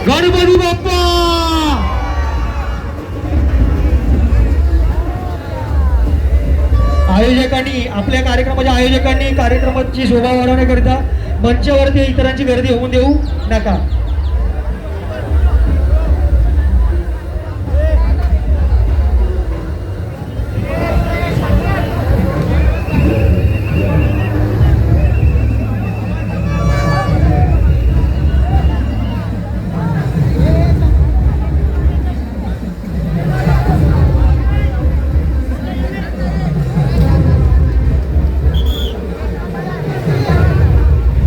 गणपती बाप्पा. आयोजकांनी आपल्या कार्यक्रमाच्या आयोजकांनी कार्यक्रमाची शोभा वाढवण्याकरिता मंचावरती इतरांची गर्दी होऊन देऊ नका.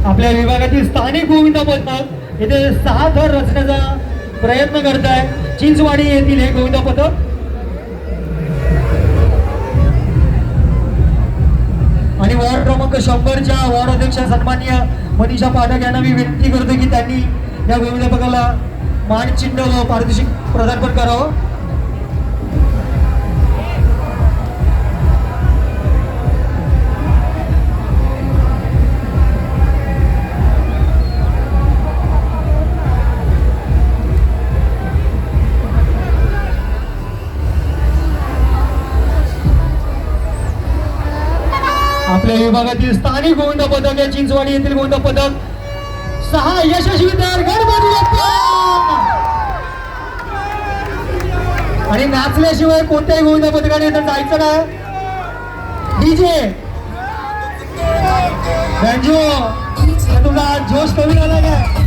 आपल्या विभागातील स्थानिक गोविंदा पथक येथे 6 थर रचण्याचा प्रयत्न करत आहे. चिंचवाडी येथील हे गोविंदा पथक आणि वॉर्ड क्रमांक 100च्या वॉर्ड अध्यक्ष सन्माननीय मनीषा पाठक यांना मी विनंती करतो की त्यांनी या गोविंदा पथकाला मानचिन्ह व पारितोषिक प्रदान पण करावं. आपल्या विभागातील स्थानिक गोविंदा पथक या चिंचवाडी येथील गोविंदा पथक 6 यशस्वी तयार. गणपती बाप्पा. आणि नाचल्याशिवाय कोणत्याही गोविंदा पथकाने इथं जायचं नाही. डीजे बँजो तुझा जोश कमी झाला काय?